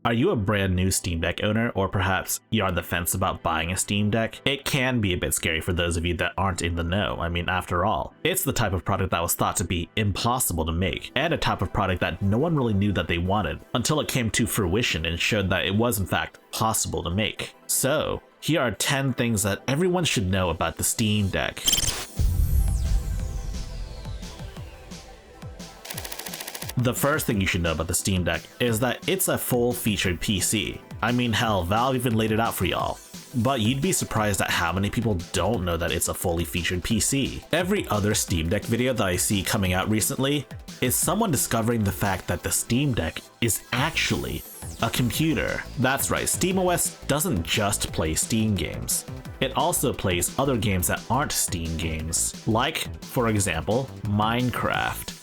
Are you a brand new Steam Deck owner, or perhaps you're on the fence about buying a Steam Deck? It can be a bit scary for those of you that aren't in the know. I mean, after all, it's the type of product that was thought to be impossible to make, and a type of product that no one really knew that they wanted until it came to fruition and showed that it was in fact possible to make. So, here are 10 things that everyone should know about the Steam Deck. The first thing you should know about the Steam Deck is that it's a full-featured PC. I mean, hell, Valve even laid it out for y'all. But you'd be surprised at how many people don't know that it's a fully featured PC. Every other Steam Deck video that I see coming out recently is someone discovering the fact that the Steam Deck is actually a computer. That's right, SteamOS doesn't just play Steam games. It also plays other games that aren't Steam games, like, for example, Minecraft.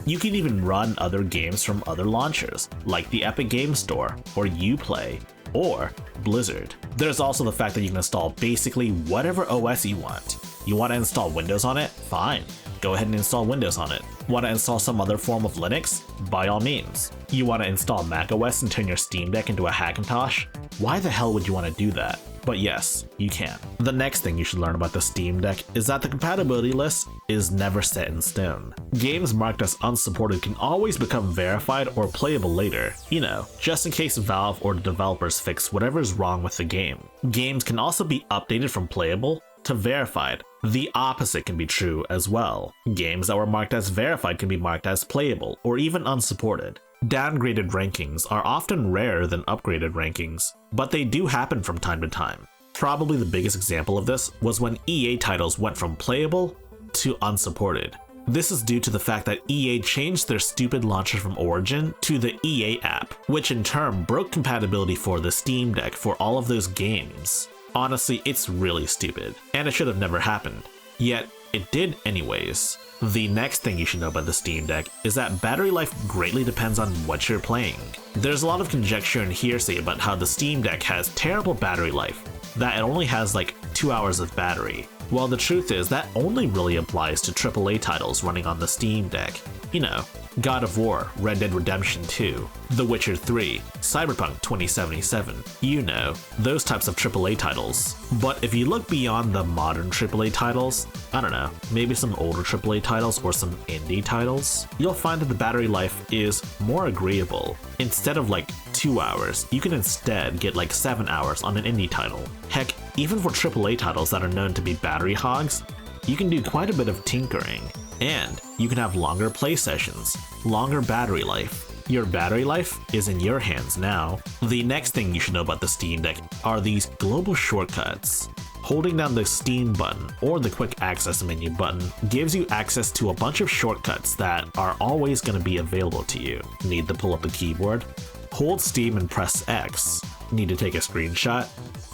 You can even run other games from other launchers, like the Epic Games Store, or Uplay, or Blizzard. There's also the fact that you can install basically whatever OS you want. You want to install Windows on it? Fine. Go ahead and install Windows on it. Want to install some other form of Linux? By all means. You want to install macOS and turn your Steam Deck into a Hackintosh? Why the hell would you want to do that? But yes, you can. The next thing you should learn about the Steam Deck is that the compatibility list is never set in stone. Games marked as unsupported can always become verified or playable later, you know, just in case Valve or the developers fix whatever's wrong with the game. Games can also be updated from playable to verified. The opposite can be true as well. Games that were marked as verified can be marked as playable or even unsupported. Downgraded rankings are often rarer than upgraded rankings, but they do happen from time to time. Probably the biggest example of this was when EA titles went from playable to unsupported. This is due to the fact that EA changed their stupid launcher from Origin to the EA app, which in turn broke compatibility for the Steam Deck for all of those games. Honestly, it's really stupid, and it should have never happened. Yet, it did anyways. The next thing you should know about the Steam Deck is that battery life greatly depends on what you're playing. There's a lot of conjecture and hearsay about how the Steam Deck has terrible battery life, that it only has like 2 hours of battery. Well, the truth is that only really applies to AAA titles running on the Steam Deck. You know, God of War, Red Dead Redemption 2, The Witcher 3, Cyberpunk 2077, you know, those types of AAA titles. But if you look beyond the modern AAA titles, I don't know, maybe some older AAA titles or some indie titles, you'll find that the battery life is more agreeable. Instead of like 2 hours, you can instead get like 7 hours on an indie title. Heck, even for AAA titles that are known to be battery hogs, you can do quite a bit of tinkering. And you can have longer play sessions, longer battery life. Your battery life is in your hands now. The next thing you should know about the Steam Deck are these global shortcuts. Holding down the Steam button or the quick access menu button gives you access to a bunch of shortcuts that are always going to be available to you. Need to pull up the keyboard? Hold Steam and press X. Need to take a screenshot?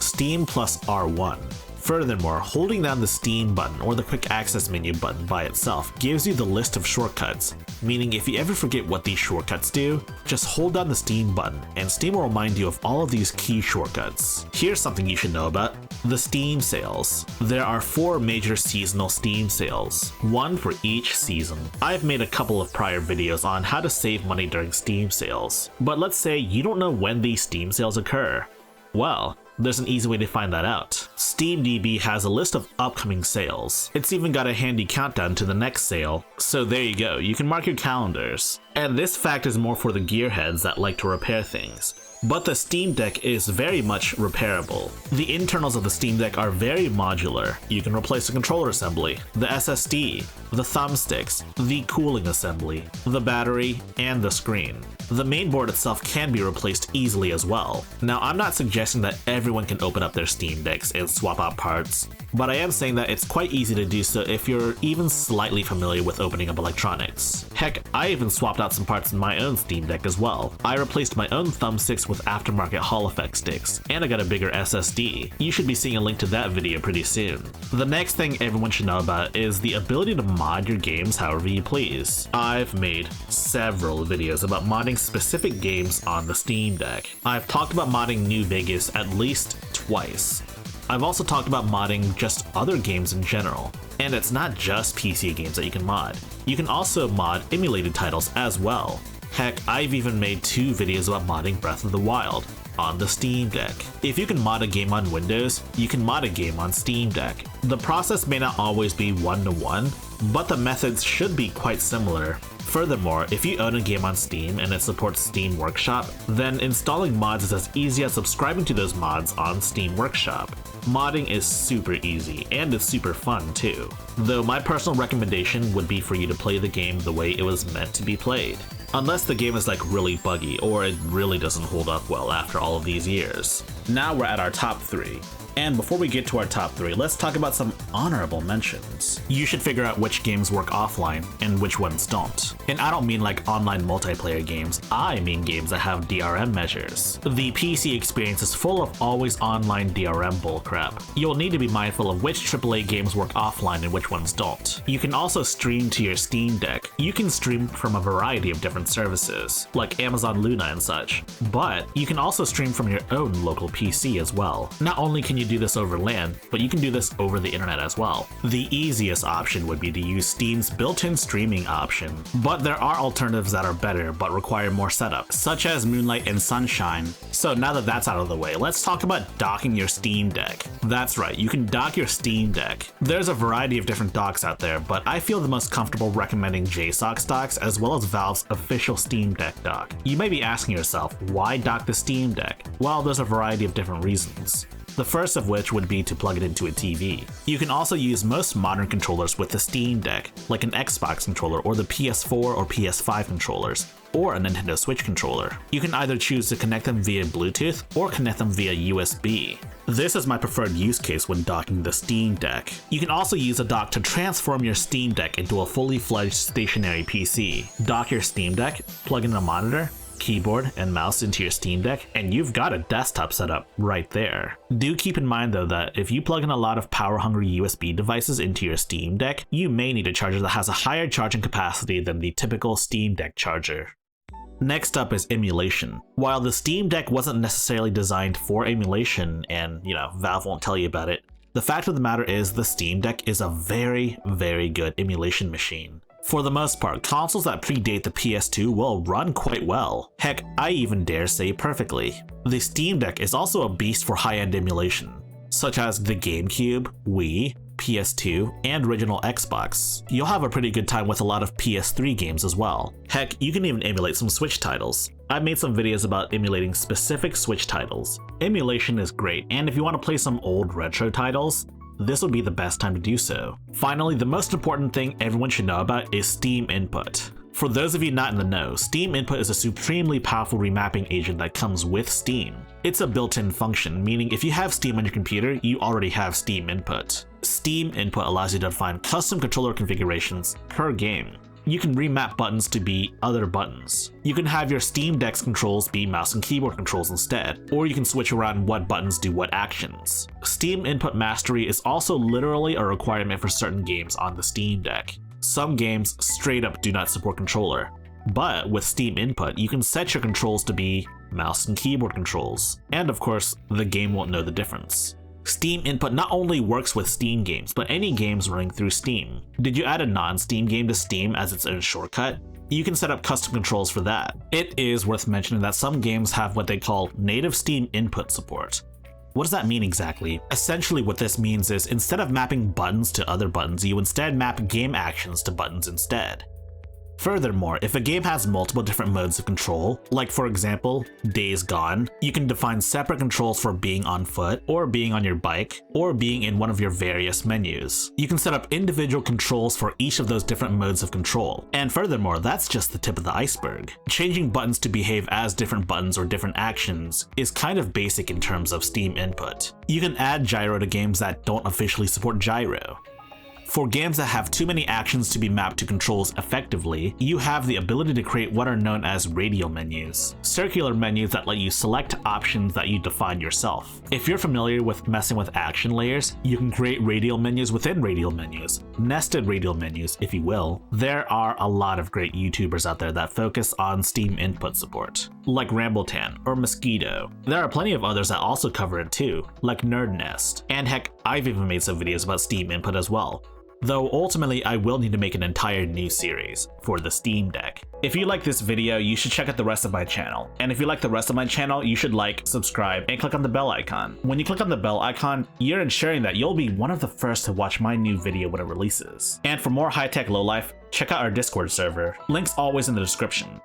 Steam plus R1. Furthermore, holding down the Steam button or the quick access menu button by itself gives you the list of shortcuts, meaning if you ever forget what these shortcuts do, just hold down the Steam button and Steam will remind you of all of these key shortcuts. Here's something you should know about the Steam sales. There are 4 major seasonal Steam sales, one for each season. I've made a couple of prior videos on how to save money during Steam sales, but let's say you don't know when these Steam sales occur. Well, there's an easy way to find that out. SteamDB has a list of upcoming sales. It's even got a handy countdown to the next sale, so there you go, you can mark your calendars. And this fact is more for the gearheads that like to repair things. But the Steam Deck is very much repairable. The internals of the Steam Deck are very modular. You can replace the controller assembly, the SSD, the thumbsticks, the cooling assembly, the battery, and the screen. The mainboard itself can be replaced easily as well. Now, I'm not suggesting that everyone can open up their Steam Decks and swap out parts, but I am saying that it's quite easy to do so if you're even slightly familiar with opening up electronics. Heck, I even swapped out some parts in my own Steam Deck as well. I replaced my own thumbsticks with aftermarket Hall effect sticks, and I got a bigger SSD. You should be seeing a link to that video pretty soon. The next thing everyone should know about is the ability to mod your games however you please. I've made several videos about modding specific games on the Steam Deck. I've talked about modding New Vegas at least twice. I've also talked about modding just other games in general. And it's not just PC games that you can mod. You can also mod emulated titles as well. Heck, I've even made 2 videos about modding Breath of the Wild on the Steam Deck. If you can mod a game on Windows, you can mod a game on Steam Deck. The process may not always be one-to-one, but the methods should be quite similar. Furthermore, if you own a game on Steam and it supports Steam Workshop, then installing mods is as easy as subscribing to those mods on Steam Workshop. Modding is super easy, and it's super fun too. Though my personal recommendation would be for you to play the game the way it was meant to be played. Unless the game is like really buggy, or it really doesn't hold up well after all of these years. Now we're at our top 3. And before we get to our top 3, let's talk about some honorable mentions. You should figure out which games work offline and which ones don't. And I don't mean like online multiplayer games, I mean games that have DRM measures. The PC experience is full of always online DRM bullcrap. You'll need to be mindful of which AAA games work offline and which ones don't. You can also stream to your Steam Deck. You can stream from a variety of different services, like Amazon Luna and such. But you can also stream from your own local PC as well. Not only can you do this over LAN, but you can do this over the internet as well. The easiest option would be to use Steam's built-in streaming option, but there are alternatives that are better but require more setup, such as Moonlight and Sunshine. So now that that's out of the way, let's talk about docking your Steam Deck. That's right, you can dock your Steam Deck. There's a variety of different docks out there, but I feel the most comfortable recommending JSOX docks as well as Valve's official Steam Deck dock. You may be asking yourself, why dock the Steam Deck? Well, there's a variety of different reasons. The first of which would be to plug it into a TV. You can also use most modern controllers with the Steam Deck, like an Xbox controller or the PS4 or PS5 controllers, or a Nintendo Switch controller. You can either choose to connect them via Bluetooth or connect them via USB. This is my preferred use case when docking the Steam Deck. You can also use a dock to transform your Steam Deck into a fully fledged stationary PC. Dock your Steam Deck, plug in a monitor, keyboard, and mouse into your Steam Deck, and you've got a desktop setup right there. Do keep in mind though that if you plug in a lot of power-hungry USB devices into your Steam Deck, you may need a charger that has a higher charging capacity than the typical Steam Deck charger. Next up is emulation. While the Steam Deck wasn't necessarily designed for emulation, and Valve won't tell you about it, the fact of the matter is the Steam Deck is a very, very good emulation machine. For the most part, consoles that predate the PS2 will run quite well. Heck, I even dare say perfectly. The Steam Deck is also a beast for high-end emulation, such as the GameCube, Wii, PS2, and original Xbox. You'll have a pretty good time with a lot of PS3 games as well. Heck, you can even emulate some Switch titles. I've made some videos about emulating specific Switch titles. Emulation is great, and if you want to play some old retro titles, this would be the best time to do so. Finally, the most important thing everyone should know about is Steam Input. For those of you not in the know, Steam Input is a supremely powerful remapping agent that comes with Steam. It's a built-in function, meaning if you have Steam on your computer, you already have Steam Input. Steam Input allows you to define custom controller configurations per game. You can remap buttons to be other buttons. You can have your Steam Deck's controls be mouse and keyboard controls instead, or you can switch around what buttons do what actions. Steam Input Mastery is also literally a requirement for certain games on the Steam Deck. Some games straight up do not support controller, but with Steam Input, you can set your controls to be mouse and keyboard controls, and of course, the game won't know the difference. Steam Input not only works with Steam games, but any games running through Steam. Did you add a non-Steam game to Steam as its own shortcut? You can set up custom controls for that. It is worth mentioning that some games have what they call native Steam Input support. What does that mean exactly? Essentially what this means is instead of mapping buttons to other buttons, you instead map game actions to buttons instead. Furthermore, if a game has multiple different modes of control, like for example, Days Gone, you can define separate controls for being on foot, or being on your bike, or being in one of your various menus. You can set up individual controls for each of those different modes of control. And furthermore, that's just the tip of the iceberg. Changing buttons to behave as different buttons or different actions is kind of basic in terms of Steam Input. You can add gyro to games that don't officially support gyro. For games that have too many actions to be mapped to controls effectively, you have the ability to create what are known as radial menus, circular menus that let you select options that you define yourself. If you're familiar with messing with action layers, you can create radial menus within radial menus, nested radial menus, if you will. There are a lot of great YouTubers out there that focus on Steam Input support, like Rambletown or Mosquito. There are plenty of others that also cover it too, like Nerd Nest, and heck, I've even made some videos about Steam Input as well. though ultimately I will need to make an entire new series for the Steam Deck. If you like this video, you should check out the rest of my channel. And if you like the rest of my channel, you should like, subscribe, and click on the bell icon. When you click on the bell icon, you're ensuring that you'll be one of the first to watch my new video when it releases. And for more high-tech lowlife, check out our Discord server. Links always in the description.